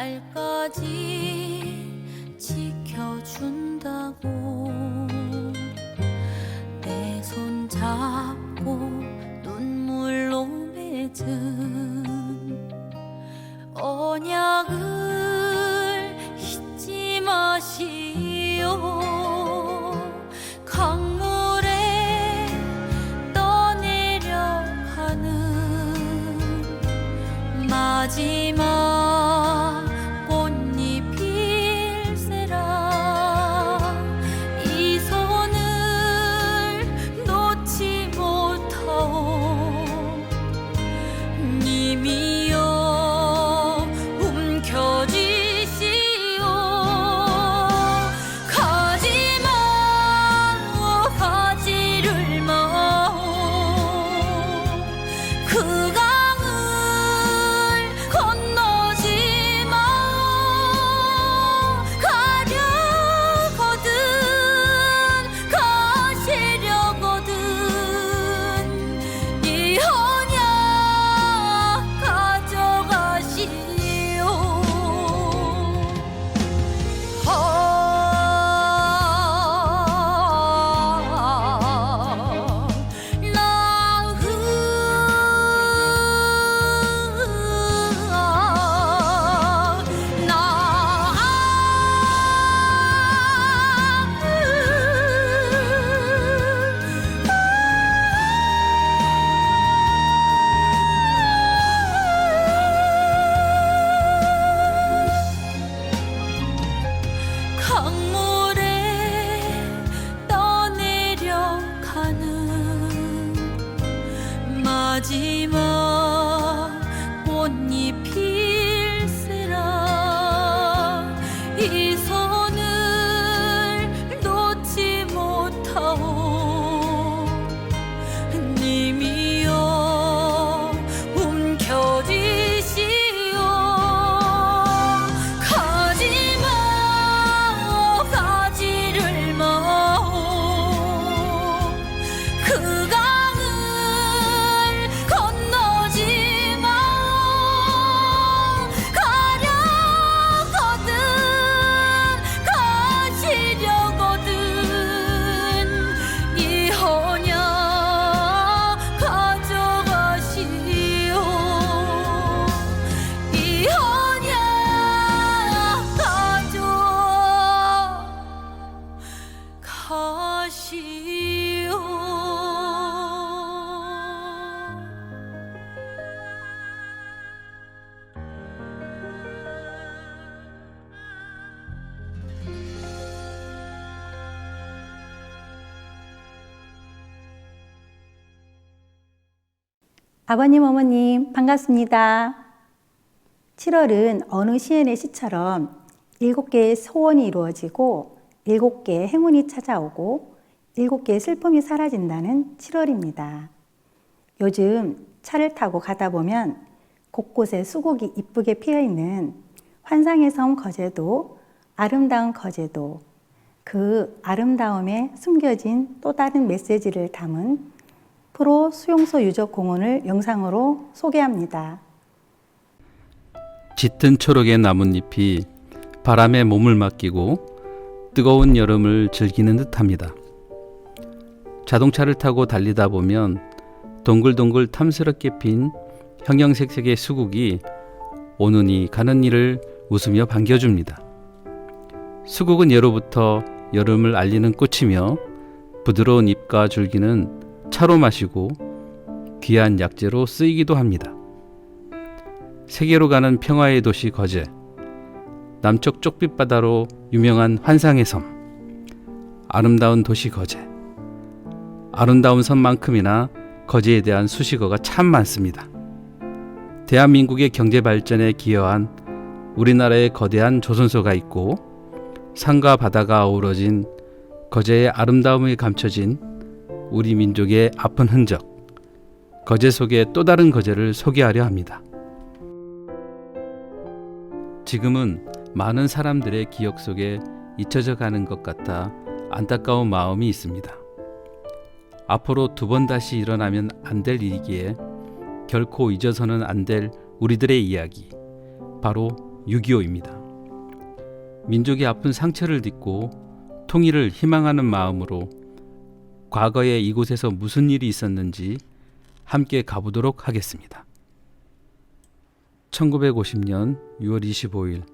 날까지 지켜준다고 내 손 잡고 눈물로 맺은 언약을 잊지 마시오. 강물에 떠내려가는 마지막 꽃잎일세라. 이 손을 놓지 못하오. 님이여 움켜쥐시오. 가지마 가지를 마오. 그 강을 건너지 마오. 가려거든 가시려거든 이 언약 가져가시오. 강물에 떠내려가는 마지막 꽃잎일세라. 이 손을 놓지 못하오. 님이여 움켜쥐시오. 가지마 가지를 마오. 그 강을 건너지 마오. 가려거든 가시려거든 이 언약 가져가시오. 이 언약 가져가시오. 아버님, 어머님 반갑습니다. 7월은 어느 시인의 시처럼 7개의 소원이 이루어지고 7개의 행운이 찾아오고 7개의 슬픔이 사라진다는 7월입니다. 요즘 차를 타고 가다 보면 곳곳에 수국이 이쁘게 피어있는 환상의 섬 거제도, 아름다운 거제도, 그 아름다움에 숨겨진 또 다른 메시지를 담은 프로 수용소 유적 공원을 영상으로 소개합니다. 짙은 초록의 나뭇잎이 바람에 몸을 맡기고 뜨거운 여름을 즐기는 듯합니다. 자동차를 타고 달리다 보면 동글동글 탐스럽게 핀 형형색색의 수국이 오는 이 가는 이를 웃으며 반겨줍니다. 수국은 예로부터 여름을 알리는 꽃이며 부드러운 잎과 줄기는 차로 마시고 귀한 약재로 쓰이기도 합니다. 세계로 가는 평화의 도시 거제, 남쪽 쪽빛바다로 유명한 환상의 섬, 아름다운 도시 거제. 아름다운 섬만큼이나 거제에 대한 수식어가 참 많습니다. 대한민국의 경제 발전에 기여한 우리나라의 거대한 조선소가 있고 산과 바다가 어우러진 거제의 아름다움이 감춰진 우리 민족의 아픈 흔적, 거제 속의 또 다른 거제를 소개하려 합니다. 지금은 많은 사람들의 기억 속에 잊혀져 가는 것 같아 안타까운 마음이 있습니다. 앞으로 두 번 다시 일어나면 안 될 일이기에 결코 잊어서는 안 될 우리들의 이야기, 바로 6.25입니다. 민족이 아픈 상처를 딛고 통일을 희망하는 마음으로 과거에 이곳에서 무슨 일이 있었는지 함께 가보도록 하겠습니다. 1950년 6월 25일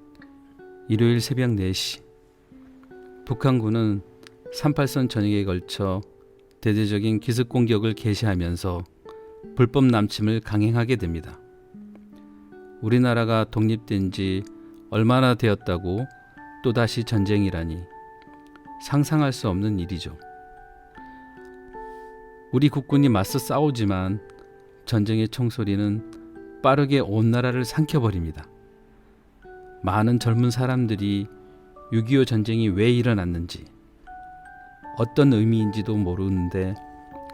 일요일 새벽 4시 북한군은 38선 전역에 걸쳐 대대적인 기습 공격을 개시하면서 불법 남침을 강행하게 됩니다. 우리나라가 독립된 지 얼마나 되었다고 또다시 전쟁이라니 상상할 수 없는 일이죠. 우리 국군이 맞서 싸우지만 전쟁의 총소리는 빠르게 온 나라를 삼켜버립니다. 많은 젊은 사람들이 6.25 전쟁이 왜 일어났는지 어떤 의미인지도 모르는데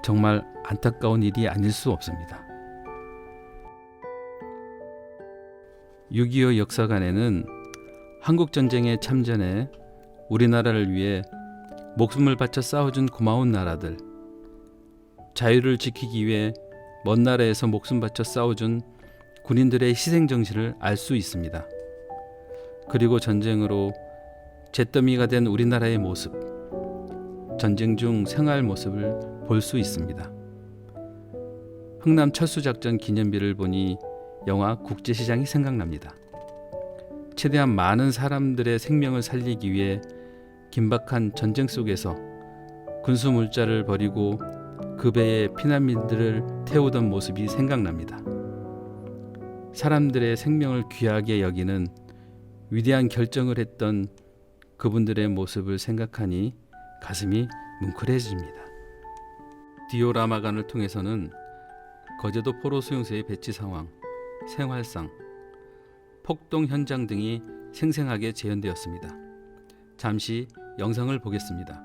정말 안타까운 일이 아닐 수 없습니다. 6.25 역사관에는 한국전쟁에 참전해 우리나라를 위해 목숨을 바쳐 싸워준 고마운 나라들, 자유를 지키기 위해 먼 나라에서 목숨 바쳐 싸워준 군인들의 희생정신을 알 수 있습니다. 그리고 전쟁으로 잿더미가 된 우리나라의 모습, 전쟁 중 생활 모습을 볼 수 있습니다. 흥남 철수작전 기념비를 보니 영화 국제시장이 생각납니다. 최대한 많은 사람들의 생명을 살리기 위해 긴박한 전쟁 속에서 군수 물자를 버리고 그 배에 피난민들을 태우던 모습이 생각납니다. 사람들의 생명을 귀하게 여기는 위대한 결정을 했던 그분들의 모습을 생각하니 가슴이 뭉클해집니다. 디오라마관을 통해서는 거제도 포로 수용소의 배치 상황, 생활상, 폭동 현장 등이 생생하게 재현되었습니다. 잠시 영상을 보겠습니다.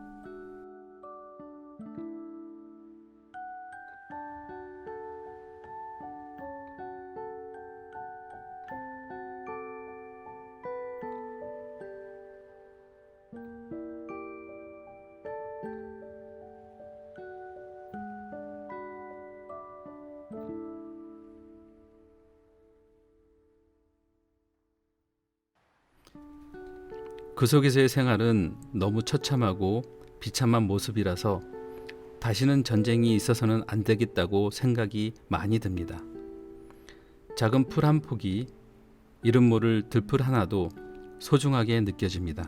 그 속에서의 생활은 너무 처참하고 비참한 모습이라서 다시는 전쟁이 있어서는 안 되겠다고 생각이 많이 듭니다. 작은 풀 한 폭이 이름 모를 들풀 하나도 소중하게 느껴집니다.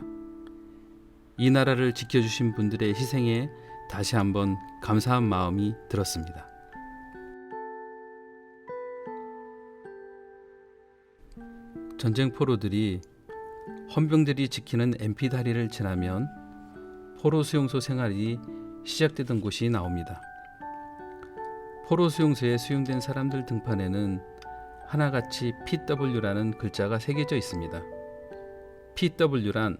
이 나라를 지켜주신 분들의 희생에 다시 한번 감사한 마음이 들었습니다. 전쟁 포로들이 헌병들이 지키는 MP 다리를 지나면 포로 수용소 생활이 시작되던 곳이 나옵니다. 포로 수용소에 수용된 사람들 등판에는 하나같이 PW라는 글자가 새겨져 있습니다. PW란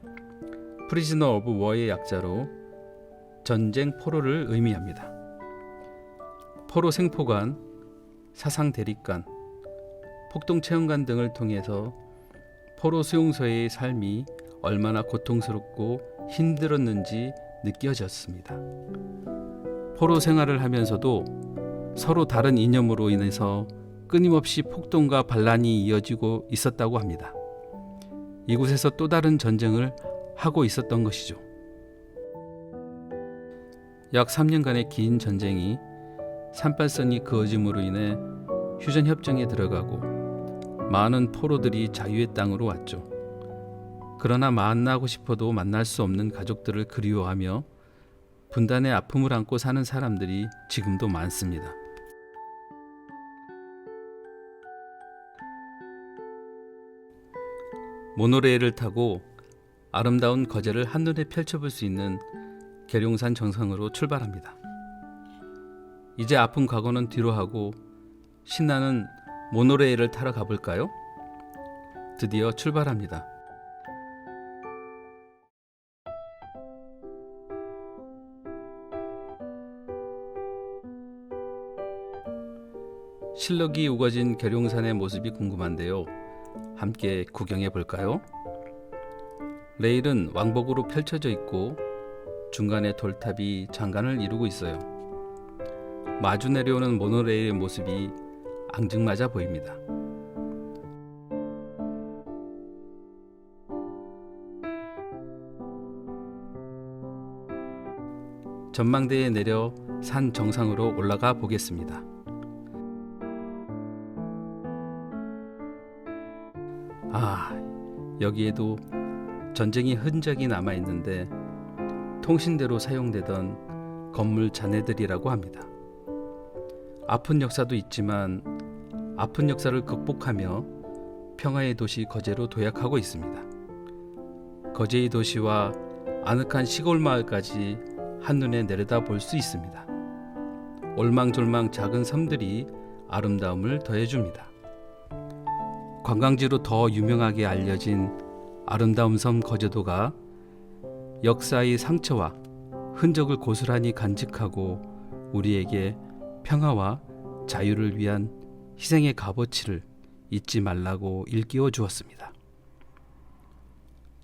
Prisoner of War의 약자로 전쟁 포로를 의미합니다. 포로 생포관, 사상 대립관, 폭동 체험관 등을 통해서 포로 수용소의 삶이 얼마나 고통스럽고 힘들었는지 느껴졌습니다. 포로 생활을 하면서도 서로 다른 이념으로 인해서 끊임없이 폭동과 반란이 이어지고 있었다고 합니다. 이곳에서 또 다른 전쟁을 하고 있었던 것이죠. 약 3년간의 긴 전쟁이 38선이 그어짐으로 인해 휴전협정에 들어가고 많은 포로들이 자유의 땅으로 왔죠. 그러나 만나고 싶어도 만날 수 없는 가족들을 그리워하며 분단의 아픔을 안고 사는 사람들이 지금도 많습니다. 모노레일을 타고 아름다운 거제를 한눈에 펼쳐볼 수 있는 계룡산 정상으로 출발합니다. 이제 아픈 과거는 뒤로 하고 신나는 모노레일을 타러 가볼까요? 드디어 출발합니다. 실록이 우거진 계룡산의 모습이 궁금한데요. 함께 구경해 볼까요? 레일은 왕복으로 펼쳐져 있고 중간에 돌탑이 장관을 이루고 있어요. 마주 내려오는 모노레일의 모습이 앙증맞아 보입니다. 전망대에 내려 산 정상으로 올라가 보겠습니다. 여기에도 전쟁의 흔적이 남아 있는데 통신대로 사용되던 건물 잔해들이라고 합니다. 아픈 역사도 있지만 아픈 역사를 극복하며 평화의 도시 거제로 도약하고 있습니다. 거제의 도시와 아늑한 시골 마을까지 한눈에 내려다 볼 수 있습니다. 올망졸망 작은 섬들이 아름다움을 더해줍니다. 관광지로 더 유명하게 알려진 아름다운 섬 거제도가 역사의 상처와 흔적을 고스란히 간직하고 우리에게 평화와 자유를 위한 희생의 값어치를 잊지 말라고 일깨워 주었습니다.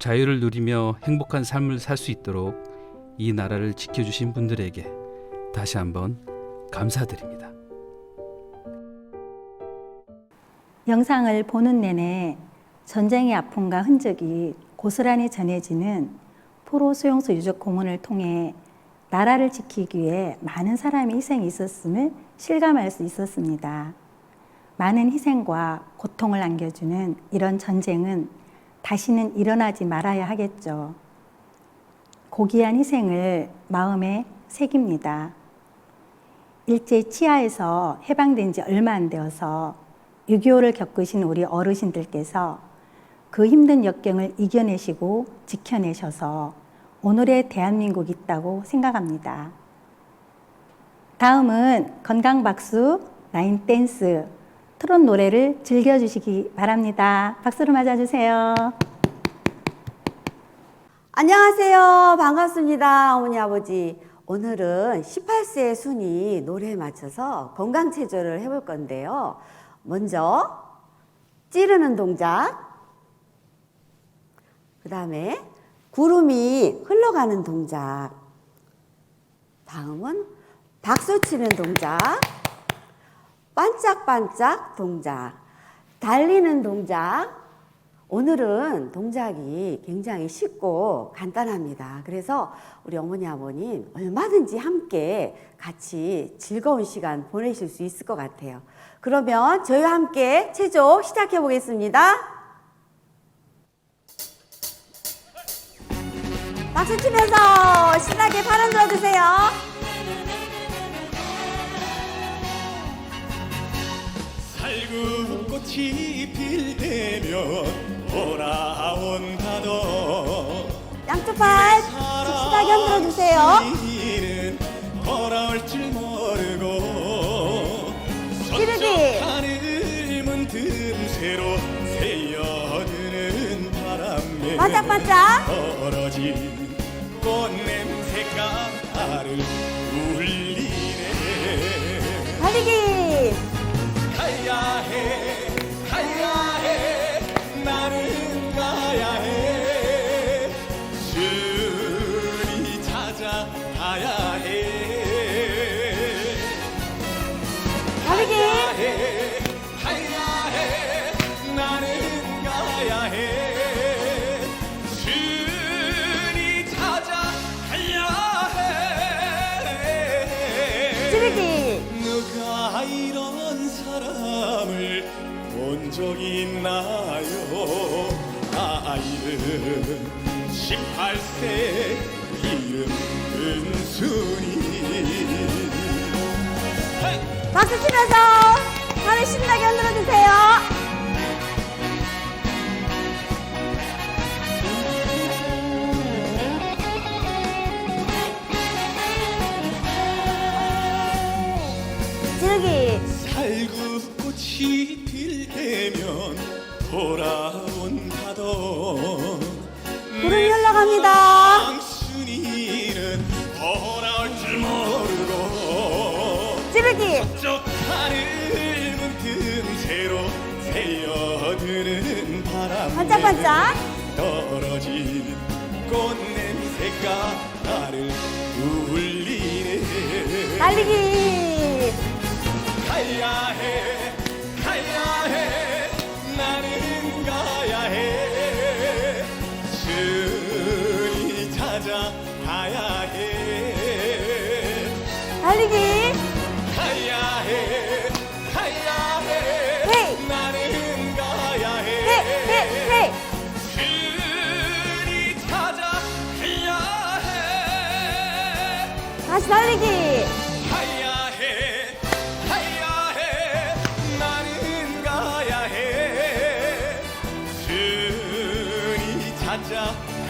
자유를 누리며 행복한 삶을 살 수 있도록 이 나라를 지켜주신 분들에게 다시 한번 감사드립니다. 영상을 보는 내내 전쟁의 아픔과 흔적이 고스란히 전해지는 포로 수용소 유적 공원을 통해 나라를 지키기 위해 많은 사람의 희생이 있었음을 실감할 수 있었습니다. 많은 희생과 고통을 안겨주는 이런 전쟁은 다시는 일어나지 말아야 하겠죠. 고귀한 희생을 마음에 새깁니다. 일제 치하에서 해방된 지 얼마 안 되어서 6.25를 겪으신 우리 어르신들께서 그 힘든 역경을 이겨내시고 지켜내셔서 오늘의 대한민국이 있다고 생각합니다. 다음은 건강박수, 라인 댄스, 트롯 노래를 즐겨주시기 바랍니다. 박수로 맞아주세요. 안녕하세요. 반갑습니다. 어머니, 아버지. 오늘은 18세 순이 노래에 맞춰서 건강체조를 해볼 건데요. 먼저 찌르는 동작, 그 다음에 구름이 흘러가는 동작, 다음은 박수 치는 동작, 반짝반짝 동작, 달리는 동작. 오늘은 동작이 굉장히 쉽고 간단합니다. 그래서 우리 어머니, 아버님 얼마든지 함께 같이 즐거운 시간 보내실 수 있을 것 같아요. 그러면 저희와 함께 체조 시작해 보겠습니다. 박수 치면서 신나게 팔 흔들어 주세요. 살구꽃이 필 때면 돌아온다던 양쪽 팔 신나게 흔들어 주세요. 이는 돌아올 줄 모르고 찌르기. 하늘문 틈새로 새어드는 바람에 반짝반짝. 떨어진 꽃냄새가 나를 울리네. 달리기. 가야 해, 나는 가야 해. 주리 찾아가야 해. 달리기. 가야 해, 나는 가야 해. 주리 찾아가야 해. 찌르기. 누가 이런 사람을 본 적이 있나요? 아이는 18세, 이름 은순이. 박수 치면서 팔을 신나게 흔들어 주세요. 찌르기. 살구꽃이 필 때면 돌아온다던 구름이 흘러갑니다. 당순이는 돌아올 줄 모르고 찌르기. 저 하늘문 틈새로 새어드는 바람에 반짝반짝. 떨어진 꽃냄새가 나를 울리네. 달리기. 가야 해, 나는 가야 해. 주리 찾아가야 해.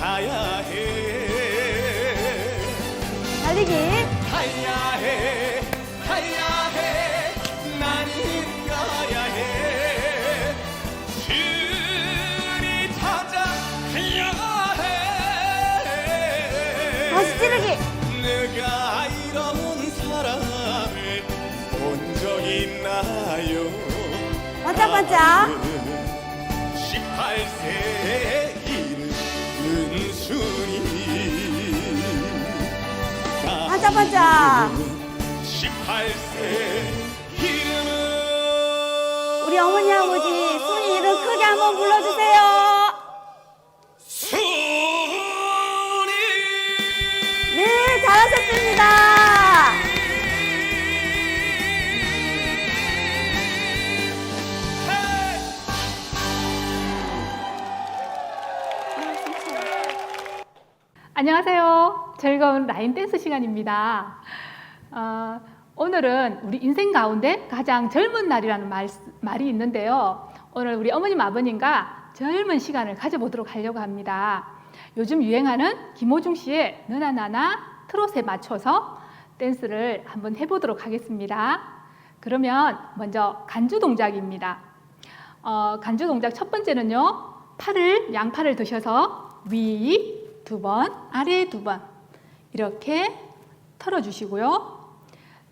가야 해 달리기. 가야 해 나는 가야 해 주를 찾아가야 해 다시 찌르기. 내가 이런 사람을 본 적 있나요? 반짝반짝. 18세 이른 은순이 반짝반짝. 18세 이름은 우리 어머니 아버지 순이 이름 크게 한번 불러주세요. 순이 네, 잘하셨습니다. 안녕하세요. 즐거운 라인 댄스 시간입니다. 오늘은 우리 인생 가운데 가장 젊은 날이라는 말이 있는데요. 오늘 우리 어머님, 아버님과 젊은 시간을 가져보도록 하려고 합니다. 요즘 유행하는 김호중 씨의 너나 나나 트롯에 맞춰서 댄스를 한번 해보도록 하겠습니다. 그러면 먼저 간주 동작입니다. 간주 동작 첫 번째는요. 양팔을 드셔서 위 2번, 아래 2번 이렇게 털어주시고요.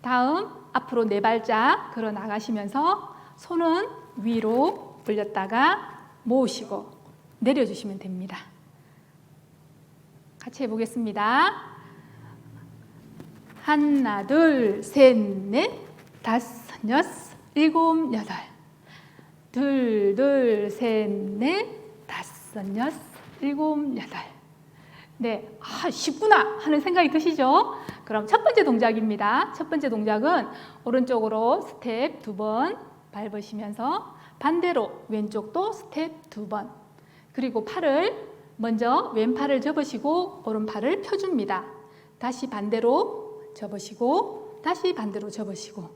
다음 앞으로 4발짝 걸어 나가시면서 손은 위로 올렸다가 모으시고 내려주시면 됩니다. 같이 해보겠습니다. 하나, 둘, 셋, 넷, 다섯, 여섯, 일곱, 여덟. 둘, 셋, 넷, 다섯, 여섯, 일곱, 여덟. 네, 쉽구나 하는 생각이 드시죠? 그럼 첫 번째 동작입니다. 첫 번째 동작은 오른쪽으로 스텝 2번 밟으시면서 반대로 왼쪽도 스텝 2번. 그리고 먼저 왼팔을 접으시고 오른팔을 펴줍니다. 다시 반대로 접으시고 다시 반대로 접으시고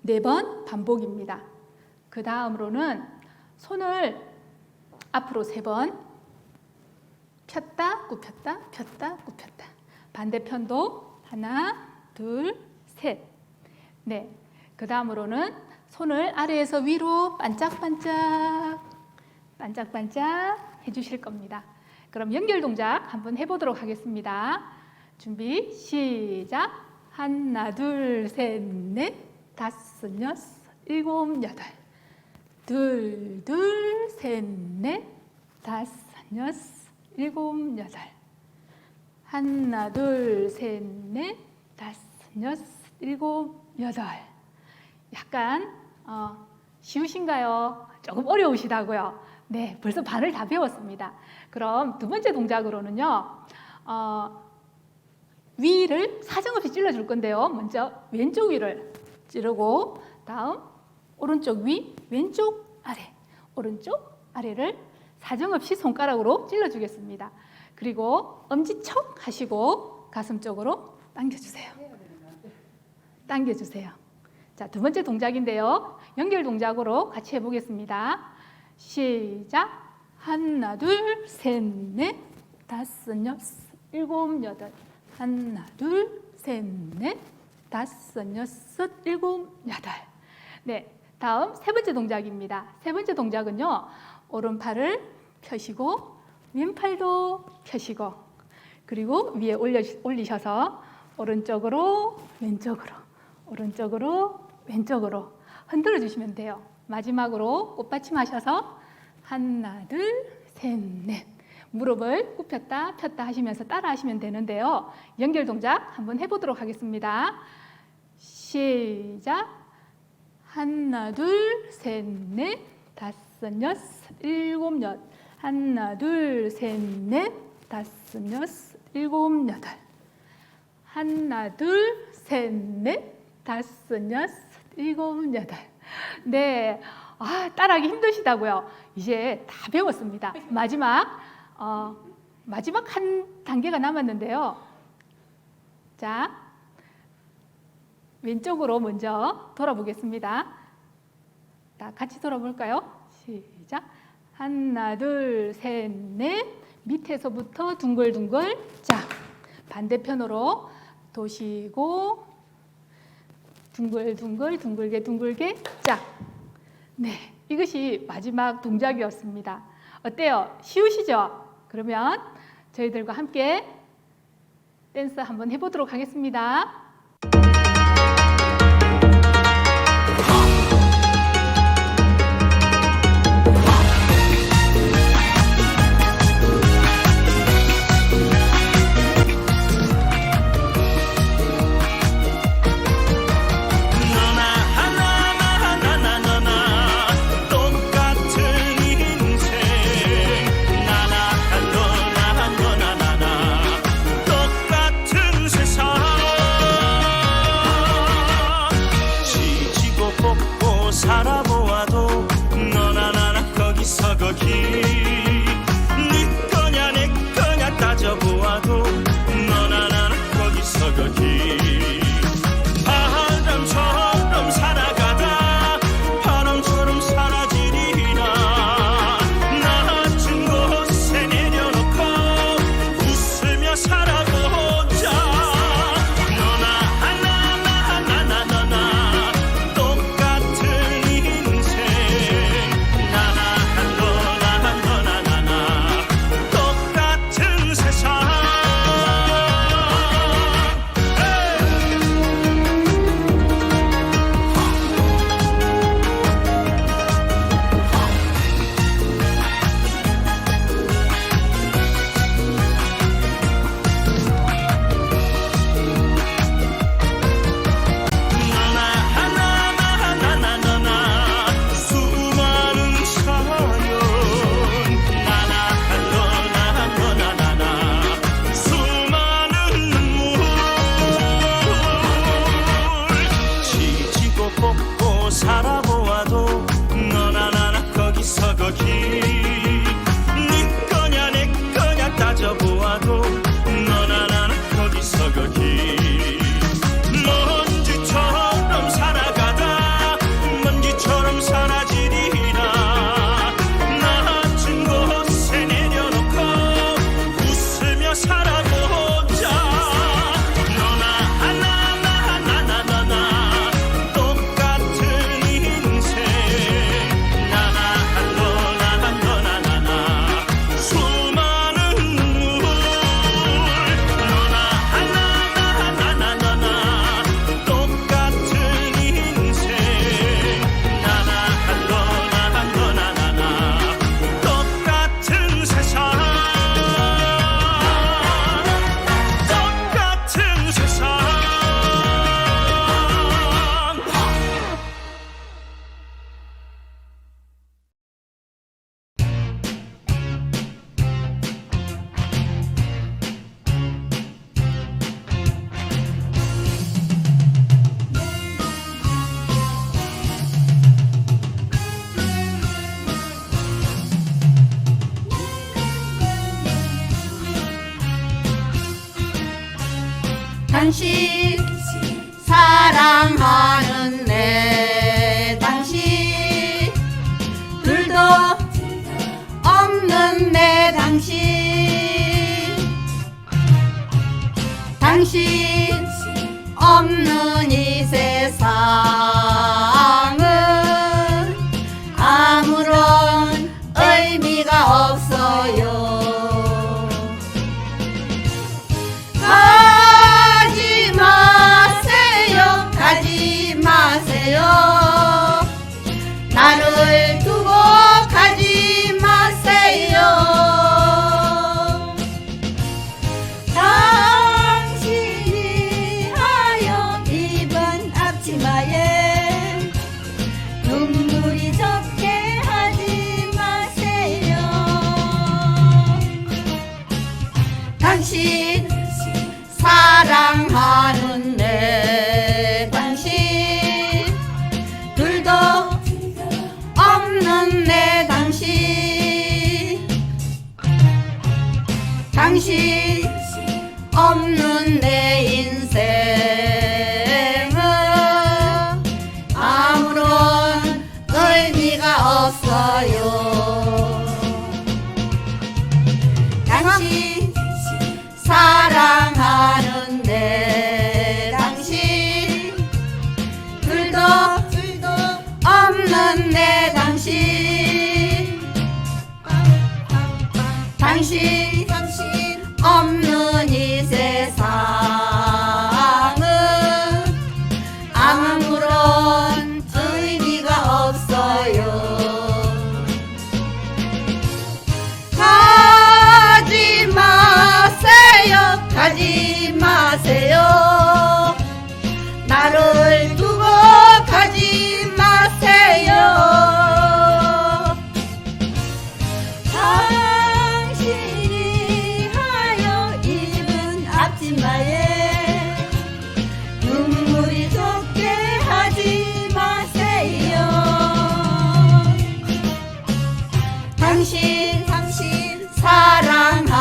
4번 반복입니다. 그 다음으로는 손을 앞으로 3번 폈다 굽혔다 폈다 굽혔다. 반대편도 하나 둘 셋. 네. 그 다음으로는 손을 아래에서 위로 반짝반짝 해주실 겁니다. 그럼 연결 동작 한번 해보도록 하겠습니다. 준비 시작. 하나 둘 셋 넷 다섯 여섯 일곱 여덟. 둘 셋 넷 다섯 여섯 일곱 여덟. 하나 둘 셋 넷 다섯 여섯 일곱 여덟. 약간 쉬우신가요? 조금 어려우시다고요? 네, 벌써 반을 다 배웠습니다. 그럼 두 번째 동작으로는요, 위를 사정없이 찔러줄 건데요. 먼저 왼쪽 위를 찌르고 다음 오른쪽 위, 왼쪽 아래, 오른쪽 아래를 사정없이 손가락으로 찔러주겠습니다. 그리고 엄지척 하시고 가슴 쪽으로 당겨주세요. 당겨주세요. 자, 두 번째 동작인데요. 연결 동작으로 같이 해보겠습니다. 시작. 하나, 둘, 셋, 넷, 다섯, 여섯, 일곱, 여덟. 하나, 둘, 셋, 넷, 다섯, 여섯, 일곱, 여덟. 네, 다음 세 번째 동작입니다. 세 번째 동작은요. 오른팔을 펴시고 왼팔도 펴시고 그리고 위에 올리셔서 오른쪽으로 왼쪽으로 오른쪽으로 왼쪽으로 흔들어 주시면 돼요. 마지막으로 꽃받침 하셔서 하나 둘 셋 넷 무릎을 굽혔다 폈다 하시면서 따라 하시면 되는데요. 연결 동작 한번 해보도록 하겠습니다. 시작. 하나 둘 셋 넷 다섯 여섯 일곱 여덟. 하나 둘 셋 넷 다섯 여섯 일곱 여덟. 하나 둘 셋 넷 다섯 여섯 일곱 여덟. 네, 따라하기 힘드시다고요? 이제 다 배웠습니다. 마지막 한 단계가 남았는데요. 자, 왼쪽으로 먼저 돌아보겠습니다. 자, 같이 돌아볼까요? 시작. 하나 둘 셋 넷 밑에서부터 둥글둥글. 자, 반대편으로 도시고 둥글둥글 둥글게 짝. 네, 이것이 마지막 동작이었습니다. 어때요? 쉬우시죠? 그러면 저희들과 함께 댄스 한번 해보도록 하겠습니다. 살아보아도 너나 나나 거기서 거기 네 거냐 내 거냐 따져보아도 너나 나나 거기서 거기 바람처럼 살아가다 바람처럼 사라지리라 낮은 곳에 내려놓고 웃으며 살아보자 너나 살아보아도 너나 나나 거기서 거기 네 거냐 내 거냐 따져보아도 너나 나나 거기서 거기 먼지처럼 살아가다 먼지처럼 사라지리라 낮은 곳에 내려놓고 웃으며 살아보자 너나 당신 사랑하는 내 당신 둘도 없는 내 당신 당신 없는 이 세상은 아무런 의미가 없어요. 가지 마세요. 나를 두고 가지 마세요. 당신이 하여 입은 앞치마에 눈물이 적게 하지 마세요. 당신 사랑하는 내 당신 둘도 없는 내 당신 당신 없는 내 인생은 아무런 의미가 없어요. 당신 사랑하는데 당신 둘도 없는 내 당신 당신 없는 이 세상은 아무런 의미가 없어요. 가지 마세요, 가지 마세요. 나를 두고 가지 마세요. 당신이 하여 입은 앞치마에 눈물이 쏟게 하지 마세요. 당신 사랑하는데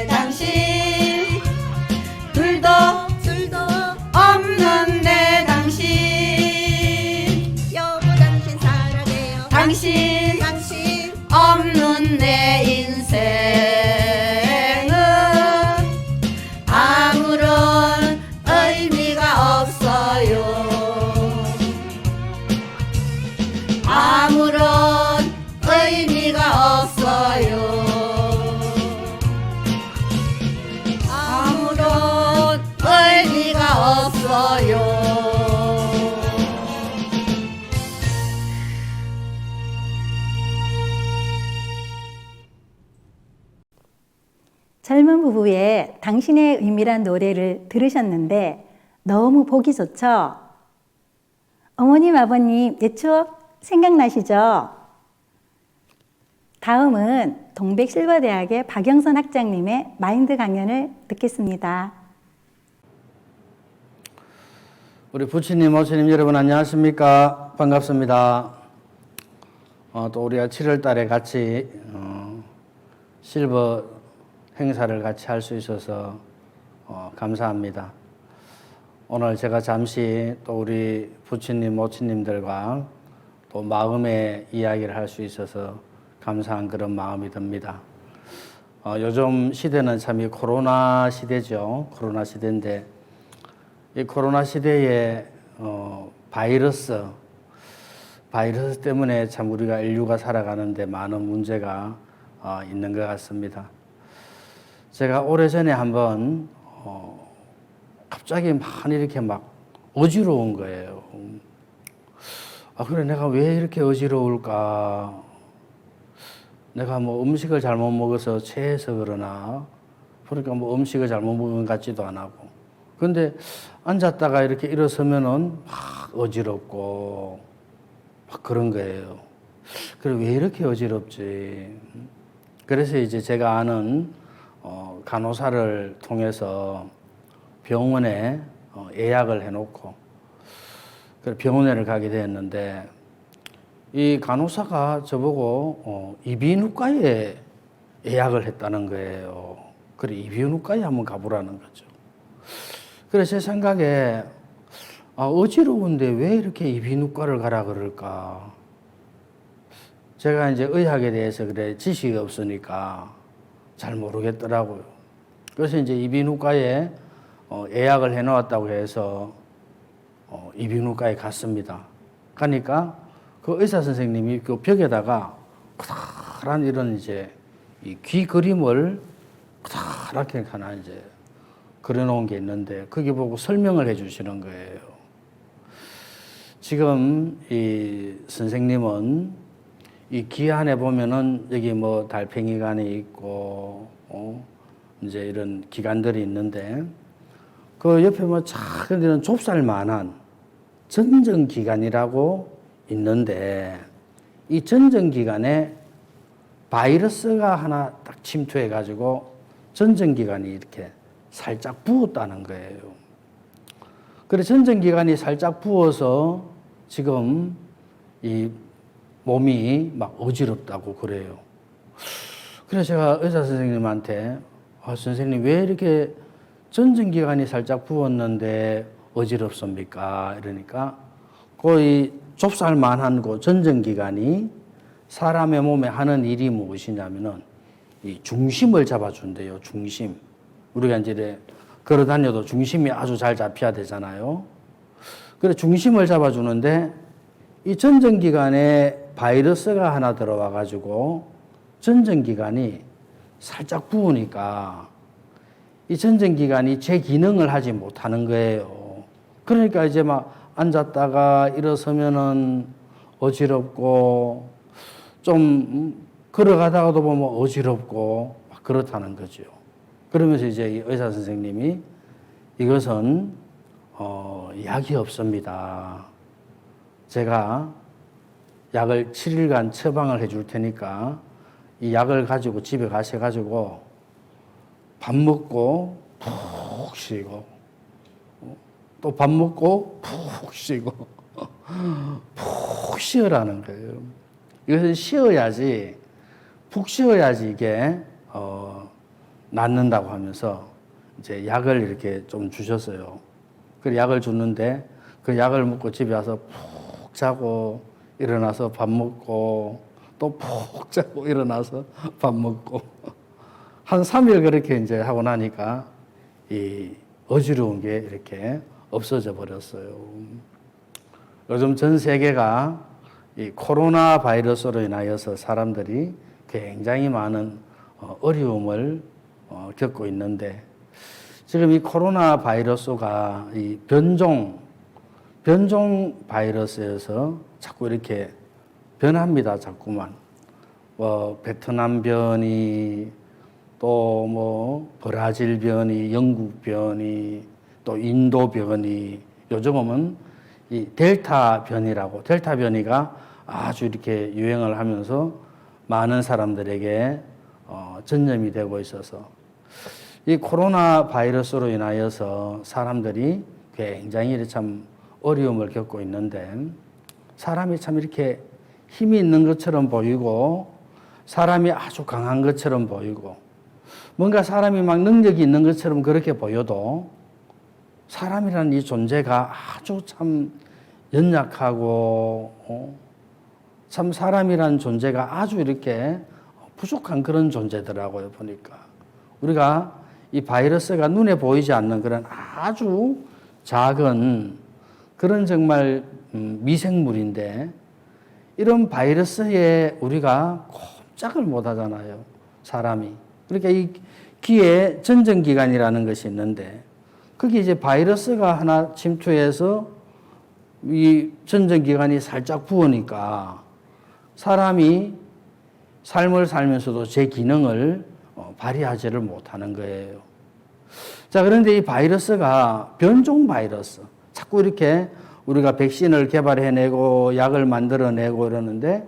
당신 둘도 없는 내 당신 여보 당신 사랑해요. 당신 없는 내 인생은 아무런 의미가 없어요. 아무런 의미가 없어요. 아무런 의미가 없어요. 젊은 부부의 당신의 의미란 노래를 들으셨는데 너무 보기 좋죠? 어머님, 아버님 옛 추억 생각나시죠? 다음은 동백실버대학의 박영선 학장님의 마인드 강연을 듣겠습니다. 우리 부처님, 모처님 여러분 안녕하십니까? 반갑습니다. 또 우리가 7월 달에 같이 실버 행사를 같이 할 수 있어서 감사합니다. 오늘 제가 잠시 또 우리 부처님, 모처님들과 또 마음의 이야기를 할 수 있어서 감사한 그런 마음이 듭니다. 요즘 시대는 참 이 코로나 시대죠. 코로나 시대인데 이 코로나 시대에 바이러스 때문에 참 우리가 인류가 살아가는데 많은 문제가 있는 것 같습니다. 제가 오래전에 한번 갑자기 많이 이렇게 막 어지러운 거예요. 그래 내가 왜 이렇게 어지러울까? 내가 뭐 음식을 잘못 먹어서 체해서 그러나? 그러니까 뭐 음식을 잘못 먹은 것 같지도 안 하고. 근데 앉았다가 이렇게 일어서면은 막 어지럽고 막 그런 거예요. 그래 왜 이렇게 어지럽지? 그래서 이제 제가 아는 간호사를 통해서 병원에 예약을 해놓고 병원에를 가게 되었는데 이 간호사가 저보고 이비인후과에 예약을 했다는 거예요. 그래 이비인후과에 한번 가보라는 거죠. 그래서 제 생각에 어지러운데 왜 이렇게 이비인후과를 가라 그럴까? 제가 이제 의학에 대해서 그래 지식이 없으니까 잘 모르겠더라고요. 그래서 이제 이비인후과에 예약을 해놓았다고 해서 이비인후과에 갔습니다. 가니까 그 의사 선생님이 그 벽에다가 커다란 이런 이제 이 귀 그림을 커다랗게 하나 이제 그려놓은 게 있는데 거기 보고 설명을 해주시는 거예요. 지금 이 선생님은 이 귀 안에 보면은 여기 뭐 달팽이관이 있고 이제 이런 기관들이 있는데 그 옆에 뭐 작은 이런 좁쌀만한 전정기관이라고 있는데 이 전정기관에 바이러스가 하나 딱 침투해 가지고 전정기관이 이렇게 살짝 부었다는 거예요. 그래서 전정기관이 살짝 부어서 지금 이 몸이 막 어지럽다고 그래요. 그래서 제가 의사 선생님한테 선생님 왜 이렇게 전정기관이 살짝 부었는데 어지럽습니까? 이러니까 거의 좁쌀만한 그 전정기관이 사람의 몸에 하는 일이 무엇이냐면은 이 중심을 잡아준대요. 중심. 우리가 이제 걸어 다녀도 중심이 아주 잘 잡혀야 되잖아요. 그래 중심을 잡아주는데 이 전쟁 기간에 바이러스가 하나 들어와 가지고 전쟁 기간이 살짝 부으니까 이 전쟁 기간이 제 기능을 하지 못하는 거예요. 그러니까 이제 막 앉았다가 일어서면은 어지럽고 좀 걸어가다가도 보면 어지럽고 막 그렇다는 거죠. 그러면서 이제 이 의사 선생님이 이것은 약이 없습니다. 제가 약을 7일간 처방을 해줄 테니까 이 약을 가지고 집에 가셔가지고 밥 먹고 푹 쉬고 또 밥 먹고 푹 쉬고 푹 쉬어라는 거예요. 이것은 쉬어야지 푹 쉬어야지 이게 낫는다고 하면서 이제 약을 이렇게 좀 주셨어요. 그 약을 줬는데 그 약을 먹고 집에 와서 푹 자고 일어나서 밥 먹고 또 푹 자고 일어나서 밥 먹고 한 3일 그렇게 이제 하고 나니까 이 어지러운 게 이렇게 없어져 버렸어요. 요즘 전 세계가 이 코로나 바이러스로 인하여서 사람들이 굉장히 많은 어려움을 겪고 있는데 지금 이 코로나 바이러스가 이 변종 바이러스에서 자꾸 이렇게 변합니다. 자꾸만 베트남 변이 또 뭐 브라질 변이, 영국 변이, 또 인도 변이, 요즘은 이 델타 변이라고 델타 변이가 아주 이렇게 유행을 하면서 많은 사람들에게 전염이 되고 있어서 이 코로나 바이러스로 인하여서 사람들이 굉장히 참 어려움을 겪고 있는데 사람이 참 이렇게 힘이 있는 것처럼 보이고 사람이 아주 강한 것처럼 보이고 뭔가 사람이 막 능력이 있는 것처럼 그렇게 보여도 사람이라는 이 존재가 아주 참 연약하고 참 사람이라는 존재가 아주 이렇게 부족한 그런 존재더라고요. 보니까 우리가 이 바이러스가 눈에 보이지 않는 그런 아주 작은 그런 정말 미생물인데 이런 바이러스에 우리가 꼼짝을 못 하잖아요. 사람이. 그러니까 이 귀에 전정기관이라는 것이 있는데 거기 이제 바이러스가 하나 침투해서 이 전정기관이 살짝 부으니까 사람이 삶을 살면서도 제 기능을 발휘하지를 못하는 거예요. 자, 그런데 이 바이러스가 변종 바이러스. 자꾸 이렇게 우리가 백신을 개발해내고 약을 만들어내고 이러는데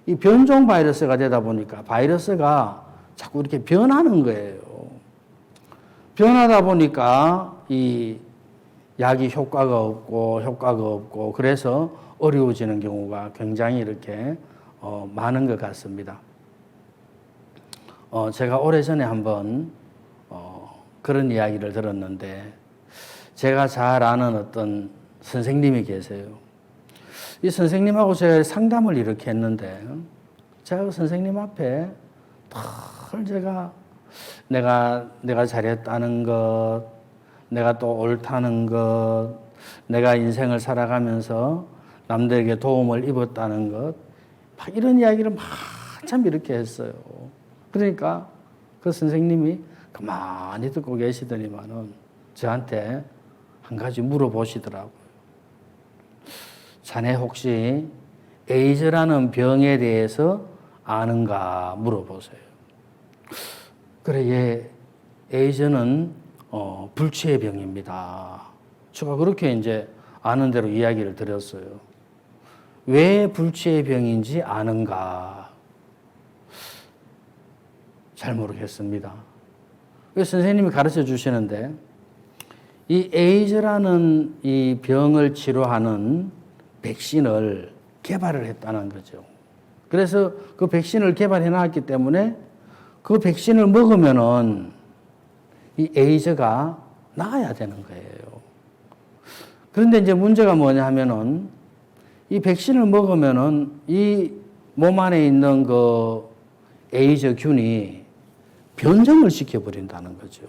이 변종 바이러스가 되다 보니까 바이러스가 자꾸 이렇게 변하는 거예요. 변하다 보니까 이 약이 효과가 없고 그래서 어려워지는 경우가 굉장히 이렇게 많은 것 같습니다. 제가 오래전에 한번 그런 이야기를 들었는데 제가 잘 아는 어떤 선생님이 계세요. 이 선생님하고 제가 상담을 이렇게 했는데 제가 그 선생님 앞에 늘 제가 내가 잘했다는 것, 내가 또 옳다는 것, 내가 인생을 살아가면서 남들에게 도움을 입었다는 것, 막 이런 이야기를 참 이렇게 했어요. 그러니까 그 선생님이 가만히 듣고 계시더니만은 저한테 한 가지 물어보시더라고요. 자네 혹시 에이즈라는 병에 대해서 아는가 물어보세요. 그래, 예, 에이즈는 불치의 병입니다. 제가 그렇게 이제 아는 대로 이야기를 드렸어요. 왜 불치의 병인지 아는가? 잘 모르겠습니다. 선생님이 가르쳐 주시는데 이 에이즈라는 이 병을 치료하는 백신을 개발을 했다는 거죠. 그래서 그 백신을 개발해 놨기 때문에 그 백신을 먹으면은 이 에이즈가 나아야 되는 거예요. 그런데 이제 문제가 뭐냐 하면은 이 백신을 먹으면은 이 몸 안에 있는 그 에이즈균이 변형을 시켜버린다는 거죠.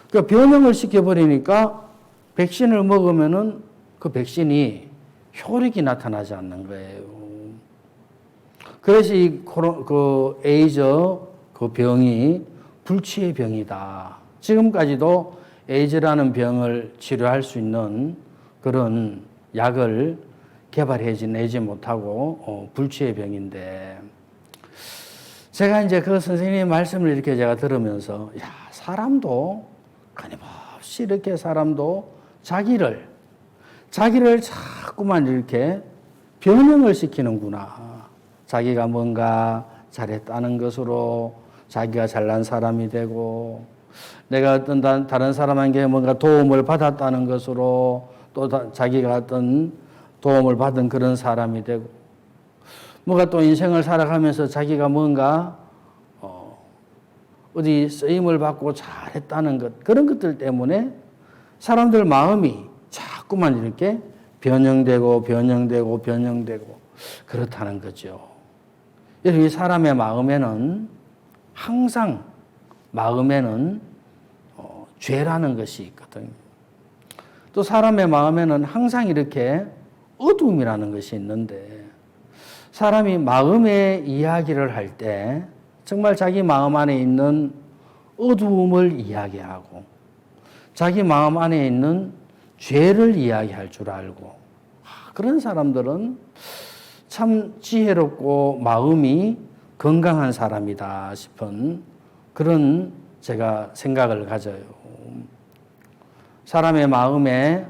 그러니까 변형을 시켜버리니까 백신을 먹으면은 그 백신이 효력이 나타나지 않는 거예요. 그래서 그 에이즈 그 병이 불치의 병이다. 지금까지도 에이즈라는 병을 치료할 수 있는 그런 약을 개발해내지 못하고 불치의 병인데, 제가 이제 그 선생님의 말씀을 이렇게 제가 들으면서, 야, 사람도 끊임없이 이렇게 사람도 자기를 자꾸만 이렇게 변형을 시키는구나. 자기가 뭔가 잘했다는 것으로 자기가 잘난 사람이 되고, 내가 어떤 다른 사람에게 뭔가 도움을 받았다는 것으로 또 자기가 어떤 도움을 받은 그런 사람이 되고, 뭔가 또 인생을 살아가면서 자기가 뭔가 어디 쓰임을 받고 잘했다는 것, 그런 것들 때문에 사람들 마음이 자꾸만 이렇게 변형되고 그렇다는 거죠. 이 사람의 마음에는 항상 죄라는 것이 있거든요. 또 사람의 마음에는 항상 이렇게 어두움이라는 것이 있는데, 사람이 마음의 이야기를 할 때 정말 자기 마음 안에 있는 어두움을 이야기하고 자기 마음 안에 있는 죄를 이야기할 줄 알고, 그런 사람들은 참 지혜롭고 마음이 건강한 사람이다 싶은 그런 제가 생각을 가져요. 사람의 마음에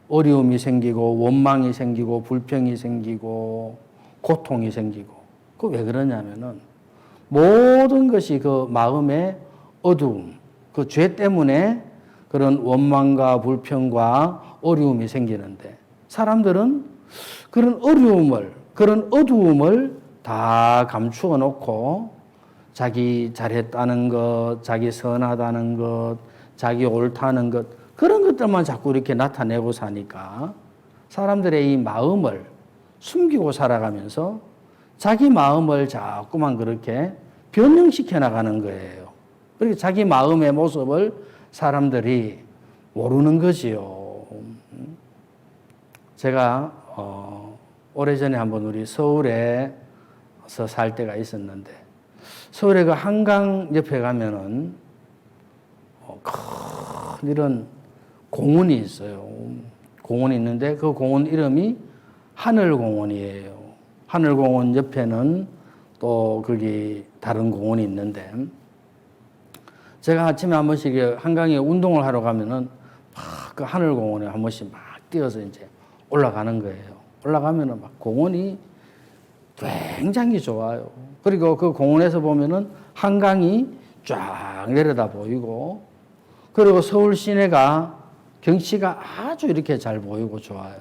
어려움이 생기고 원망이 생기고 불평이 생기고 고통이 생기고, 그 왜 그러냐면은 모든 것이 그 마음의 어두움, 그 죄 때문에 그런 원망과 불평과 어려움이 생기는데, 사람들은 그런 어두움을 다 감추어 놓고 자기 잘했다는 것, 자기 선하다는 것, 자기 옳다는 것, 그런 것들만 자꾸 이렇게 나타내고 사니까 사람들의 이 마음을 숨기고 살아가면서 자기 마음을 자꾸만 그렇게 변형시켜 나가는 거예요. 그렇게 자기 마음의 모습을 사람들이 모르는 거지요. 제가 오래전에 한번 우리 서울에서 살 때가 있었는데, 서울에 그 한강 옆에 가면은 큰 이런 공원이 있어요. 공원이 있는데 그 공원 이름이 하늘공원이에요. 하늘공원 옆에는 또 거기 다른 공원이 있는데, 제가 아침에 한 번씩 한강에 운동을 하러 가면은 막 그 하늘공원에 한 번씩 막 뛰어서 이제 올라가는 거예요. 올라가면은 막 공원이 굉장히 좋아요. 그리고 그 공원에서 보면은 한강이 쫙 내려다 보이고, 그리고 서울 시내가 경치가 아주 이렇게 잘 보이고 좋아요.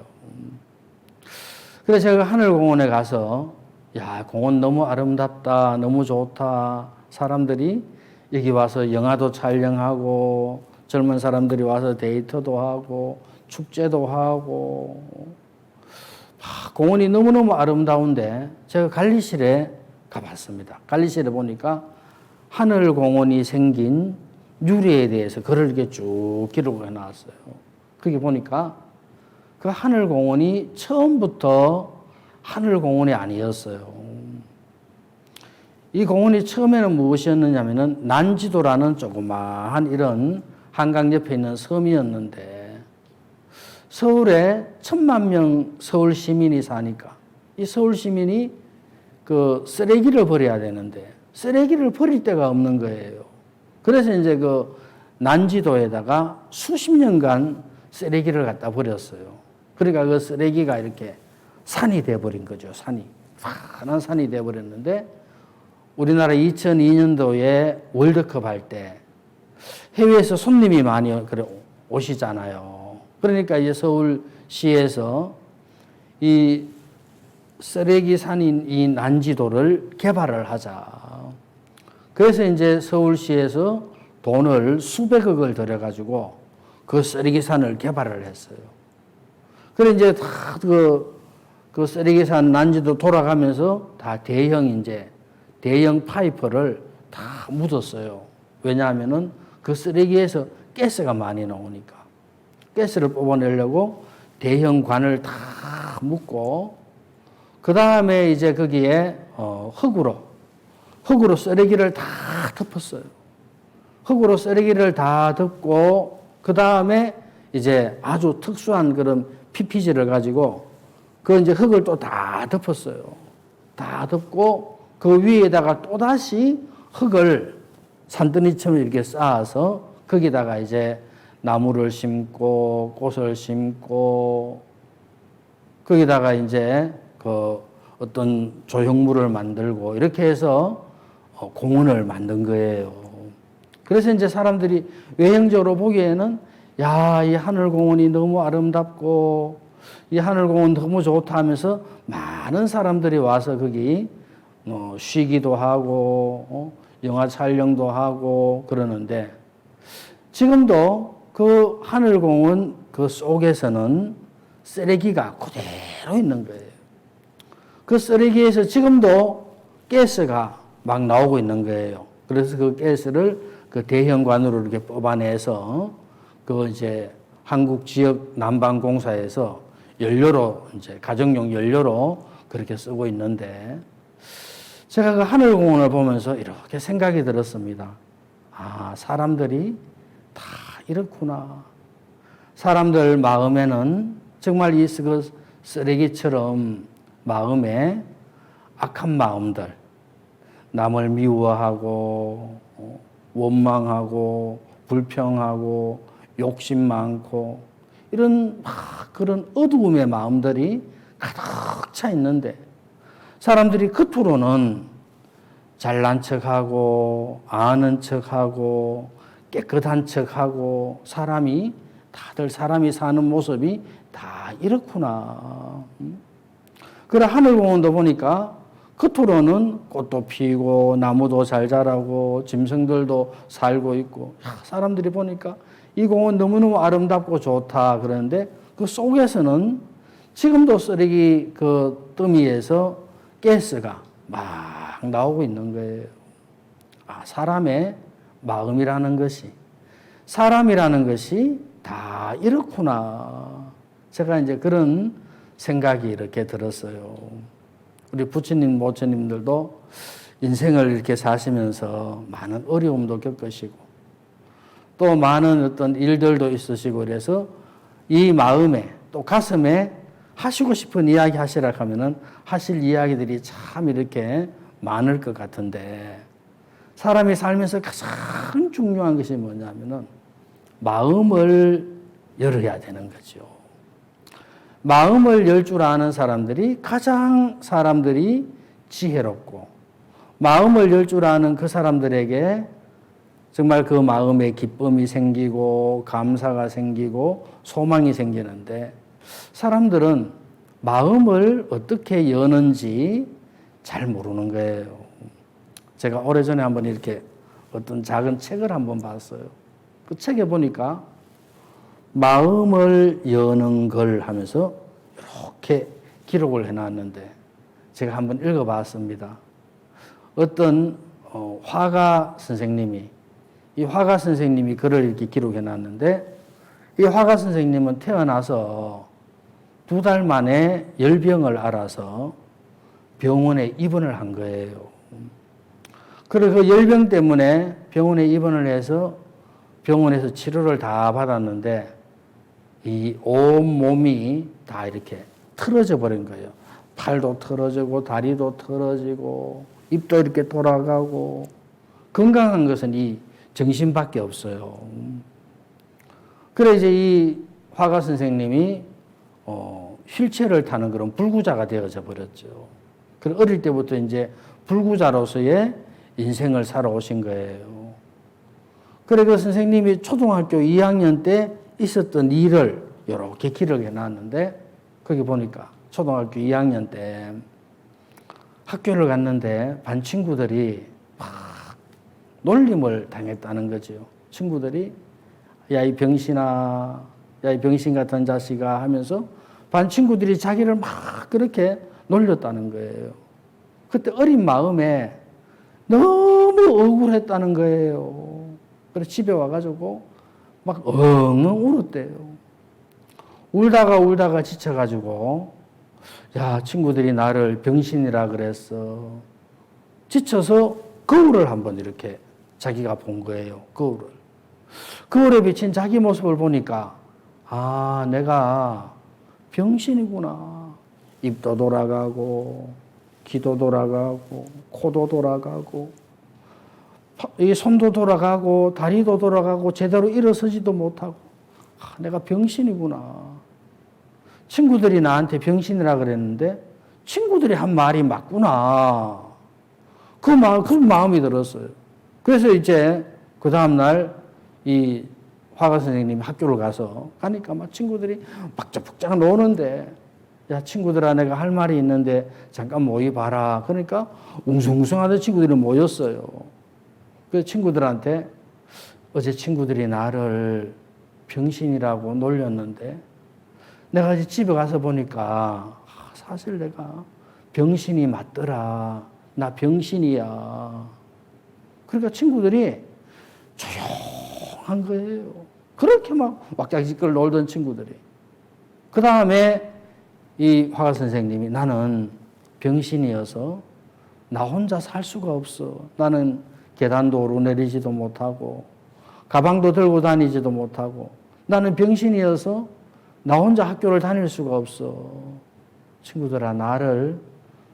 그래서 제가 하늘공원에 가서, 야, 공원 너무 아름답다, 너무 좋다. 사람들이 여기 와서 영화도 촬영하고, 젊은 사람들이 와서 데이트도 하고, 축제도 하고, 공원이 너무너무 아름다운데, 제가 관리실에 가봤습니다. 관리실에 보니까 하늘공원이 생긴 유래에 대해서 글을 이렇게 쭉 기록해 놨어요. 거기 보니까 그 하늘공원이 처음부터 하늘공원이 아니었어요. 이 공원이 처음에는 무엇이었느냐면은 난지도라는 조그마한 이런 한강 옆에 있는 섬이었는데, 서울에 1,000만 명 서울 시민이 사니까 이 서울 시민이 그 쓰레기를 버려야 되는데 쓰레기를 버릴 데가 없는 거예요. 그래서 이제 그 난지도에다가 수십 년간 쓰레기를 갖다 버렸어요. 그러니까 그 쓰레기가 이렇게 산이 돼버린 거죠. 산이. 환한 산이 돼버렸는데, 우리나라 2002년도에 월드컵 할 때 해외에서 손님이 많이 오시잖아요. 그러니까 이제 서울시에서 이 쓰레기 산인 이 난지도를 개발을 하자. 그래서 이제 서울시에서 돈을 수백억을 들여가지고 그 쓰레기산을 개발을 했어요. 그래 이제 다 그 쓰레기산 난지도 돌아가면서 다 대형 파이프를 다 묻었어요. 왜냐하면은 그 쓰레기에서 가스가 많이 나오니까. 가스를 뽑아내려고 대형 관을 다 묻고, 그 다음에 이제 거기에 흙으로 쓰레기를 다 덮었어요. 흙으로 쓰레기를 다 덮고, 그 다음에 이제 아주 특수한 그런 PPG를 가지고 그 이제 흙을 또 다 덮었어요. 다 덮고 그 위에다가 또다시 흙을 산더미처럼 이렇게 쌓아서 거기다가 이제 나무를 심고 꽃을 심고 거기다가 이제 그 어떤 조형물을 만들고 이렇게 해서 공원을 만든 거예요. 그래서 이제 사람들이 외형적으로 보기에는 야, 이 하늘공원이 너무 아름답고 이 하늘공원 너무 좋다 하면서 많은 사람들이 와서 거기 쉬기도 하고 영화 촬영도 하고 그러는데 지금도 그 하늘공원 그 속에서는 쓰레기가 그대로 있는 거예요. 그 쓰레기에서 지금도 가스가 막 나오고 있는 거예요. 그래서 그 가스를 그 대형관으로 이렇게 뽑아내서 그 이제 한국 지역 난방공사에서 연료로 이제 가정용 연료로 그렇게 쓰고 있는데 제가 그 하늘공원을 보면서 이렇게 생각이 들었습니다. 아, 사람들이 다 이렇구나. 사람들 마음에는 정말 이 쓰레기처럼 마음에 악한 마음들, 남을 미워하고 원망하고 불평하고 욕심 많고 이런 막 그런 어두움의 마음들이 가득 차 있는데 사람들이 겉으로는 잘난 척하고 아는 척하고 깨끗한 척하고 다들 사람이 사는 모습이 다 이렇구나. 그래 하늘공원도 보니까 겉으로는 꽃도 피고 나무도 잘 자라고 짐승들도 살고 있고 사람들이 보니까 이 공원 너무너무 아름답고 좋다 그러는데 그 속에서는 지금도 쓰레기 그 더미에서 가스가 막 나오고 있는 거예요. 아, 사람의 마음이라는 것이 사람이라는 것이 다 이렇구나. 제가 이제 그런 생각이 이렇게 들었어요. 우리 부처님, 모처님들도 인생을 이렇게 사시면서 많은 어려움도 겪으시고 또 많은 어떤 일들도 있으시고 그래서 이 마음에 또 가슴에 하시고 싶은 이야기 하시라 하면은 하실 이야기들이 참 이렇게 많을 것 같은데 사람이 살면서 가장 중요한 것이 뭐냐면은 마음을 열어야 되는 거죠. 마음을 열 줄 아는 사람들이 가장 사람들이 지혜롭고 마음을 열 줄 아는 그 사람들에게 정말 그 마음에 기쁨이 생기고 감사가 생기고 소망이 생기는데 사람들은 마음을 어떻게 여는지 잘 모르는 거예요. 제가 오래전에 한번 이렇게 어떤 작은 책을 한번 봤어요. 그 책에 보니까 마음을 여는 걸 하면서 이렇게 기록을 해놨는데 제가 한번 읽어봤습니다. 어떤 화가 선생님이 이 화가 선생님이 글을 이렇게 기록해놨는데 이 화가 선생님은 태어나서 2달 만에 열병을 앓아서 병원에 입원을 한 거예요. 그래서 그 열병 때문에 병원에 입원을 해서 병원에서 치료를 다 받았는데 이 온 몸이 다 이렇게 틀어져 버린 거예요. 팔도 틀어지고 다리도 틀어지고 입도 이렇게 돌아가고 건강한 것은 이 정신밖에 없어요. 그래 이제 이 화가 선생님이 휠체어를 타는 그런 불구자가 되어져 버렸죠. 그래 어릴 때부터 이제 불구자로서의 인생을 살아오신 거예요. 그래 그 선생님이 초등학교 2학년 때 있었던 일을 이렇게 기록해 놨는데 거기 보니까 초등학교 2학년 때 학교를 갔는데 반 친구들이 막 놀림을 당했다는 거죠. 친구들이 야 이 병신아, 야 이 병신 같은 자식아 하면서 반 친구들이 자기를 막 그렇게 놀렸다는 거예요. 그때 어린 마음에 너무 억울했다는 거예요. 그래서 집에 와가지고 막 엉엉 울었대요. 울다가 지쳐가지고, 야, 친구들이 나를 병신이라 그랬어. 지쳐서 거울을 한번 이렇게 자기가 본 거예요. 거울을. 거울에 비친 자기 모습을 보니까, 아, 내가 병신이구나. 입도 돌아가고, 귀도 돌아가고, 코도 돌아가고, 이 손도 돌아가고, 다리도 돌아가고, 제대로 일어서지도 못하고, 아, 내가 병신이구나. 친구들이 나한테 병신이라 그랬는데, 친구들이 한 말이 맞구나. 그 마음이 들었어요. 그래서 이제 그 다음날 이 화가 선생님이 학교를 가니까 막 친구들이 박짝박짝 노는데, 야, 친구들아, 내가 할 말이 있는데 잠깐 모여봐라. 그러니까 웅성웅성하던 친구들이 모였어요. 그 친구들한테 어제 친구들이 나를 병신이라고 놀렸는데, 내가 이제 집에 가서 보니까 사실 내가 병신이 맞더라. 나 병신이야. 그러니까 친구들이 조용한 거예요. 그렇게 막 왁자지껄 놀던 친구들이. 그 다음에 이 화가 선생님이, 나는 병신이어서 나 혼자 살 수가 없어. 나는 계단도 오르내리지도 못하고 가방도 들고 다니지도 못하고 나는 병신이어서 나 혼자 학교를 다닐 수가 없어. 친구들아, 나를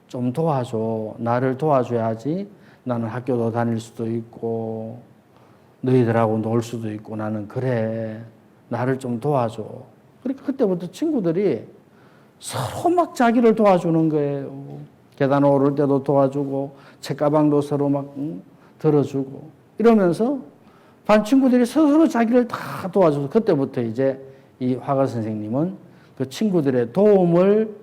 좀 도와줘. 나를 도와줘야지 나는 학교도 다닐 수도 있고 너희들하고 놀 수도 있고. 나는 그래. 나를 좀 도와줘. 그러니까 그때부터 친구들이 서로 막 자기를 도와주는 거예요. 계단 오를 때도 도와주고 책가방도 서로 막 들어주고 이러면서 반 친구들이 서로 자기를 다 도와줘서, 그때부터 이제 이 화가 선생님은 그 친구들의 도움을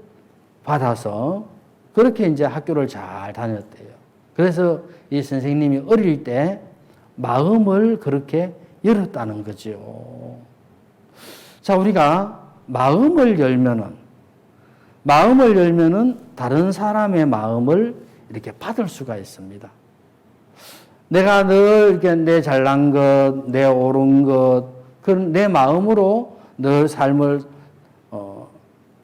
받아서 그렇게 이제 학교를 잘 다녔대요. 그래서 이 선생님이 어릴 때 마음을 그렇게 열었다는 거죠. 자, 우리가 마음을 열면은 다른 사람의 마음을 이렇게 받을 수가 있습니다. 내가 늘 이렇게 내 잘난 것, 내 옳은 것, 그런 내 마음으로 늘 삶을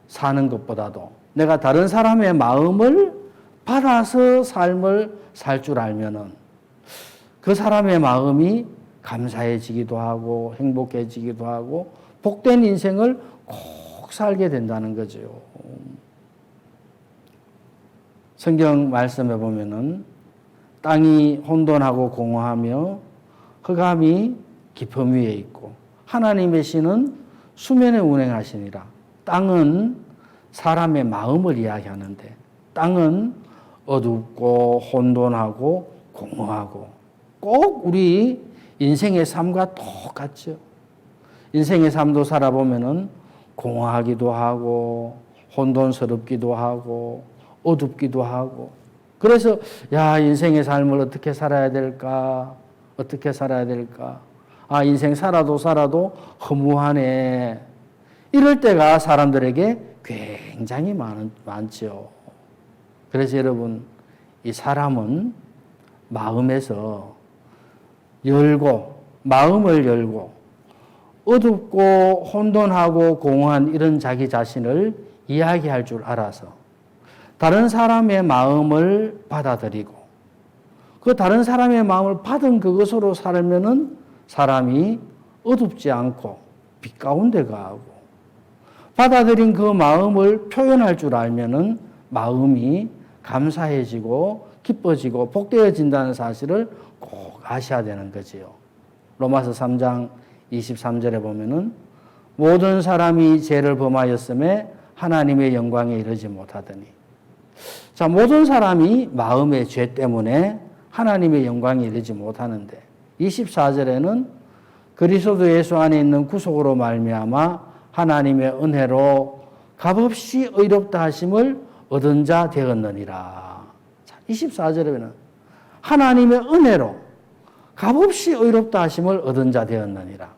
사는 것보다도 내가 다른 사람의 마음을 받아서 삶을 살 줄 알면은 그 사람의 마음이 감사해지기도 하고 행복해지기도 하고 복된 인생을 꼭 살게 된다는 거죠. 성경 말씀에 보면은 땅이 혼돈하고 공허하며 흑암이 깊음 위에 있고 하나님의 신은 수면에 운행하시니라. 땅은 사람의 마음을 이야기하는데, 땅은 어둡고 혼돈하고 공허하고 꼭 우리 인생의 삶과 똑같죠. 인생의 삶도 살아보면은 공허하기도 하고 혼돈스럽기도 하고 어둡기도 하고, 그래서 야, 인생의 삶을 어떻게 살아야 될까? 어떻게 살아야 될까? 아, 인생 살아도 허무하네. 이럴 때가 사람들에게 굉장히 많죠. 그래서 여러분, 이 사람은 마음에서 마음을 열고 어둡고 혼돈하고 공허한 이런 자기 자신을 이야기할 줄 알아서 다른 사람의 마음을 받아들이고 그 다른 사람의 마음을 받은 그것으로 살면은 사람이 어둡지 않고 빛 가운데 가고, 받아들인 그 마음을 표현할 줄 알면은 마음이 감사해지고 기뻐지고 복되어진다는 사실을 꼭 아셔야 되는 거지요. 로마서 3장 23절에 보면은 모든 사람이 죄를 범하였음에 하나님의 영광에 이르지 못하더니, 자, 모든 사람이 마음의 죄 때문에 하나님의 영광에 이르지 못하는데 24절에는 그리스도 예수 안에 있는 구속으로 말미암아 하나님의 은혜로 값없이 의롭다 하심을 얻은 자 되었느니라. 자, 24절에는 하나님의 은혜로 값없이 의롭다 하심을 얻은 자 되었느니라.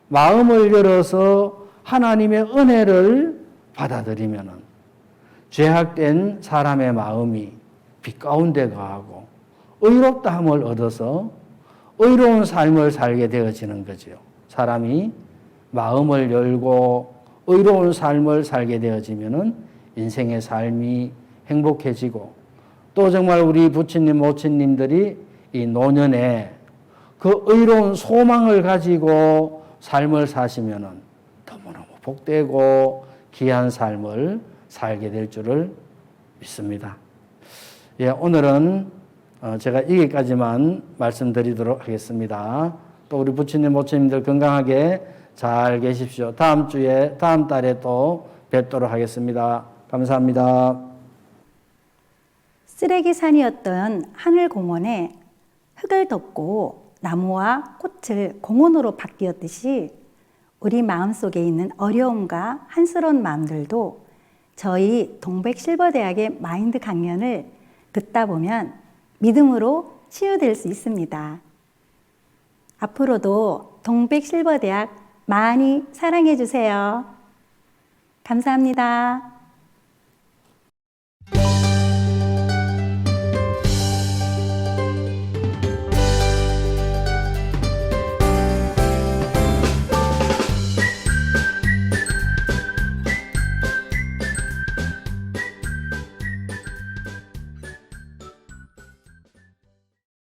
마음을 열어서 하나님의 은혜를 받아들이면은 죄악된 사람의 마음이 빛 가운데 가고 의롭다함을 얻어서 의로운 삶을 살게 되어지는 거지요. 사람이 마음을 열고 의로운 삶을 살게 되어지면은 인생의 삶이 행복해지고 또 정말 우리 부처님, 모친님들이 이 노년에 그 의로운 소망을 가지고 삶을 사시면은 너무너무 복되고 귀한 삶을 살게 될 줄을 믿습니다. 예, 오늘은 제가 여기까지만 말씀드리도록 하겠습니다. 또 우리 부처님, 모친님들 건강하게 잘 계십시오. 다음 주에, 다음 달에 또 뵙도록 하겠습니다. 감사합니다. 쓰레기산이었던 하늘공원에 흙을 덮고 나무와 꽃을 공원으로 바뀌었듯이 우리 마음속에 있는 어려움과 한스러운 마음들도 저희 동백실버대학의 마인드 강연을 듣다 보면 믿음으로 치유될 수 있습니다. 앞으로도 동백실버대학 많이 사랑해 주세요. 감사합니다.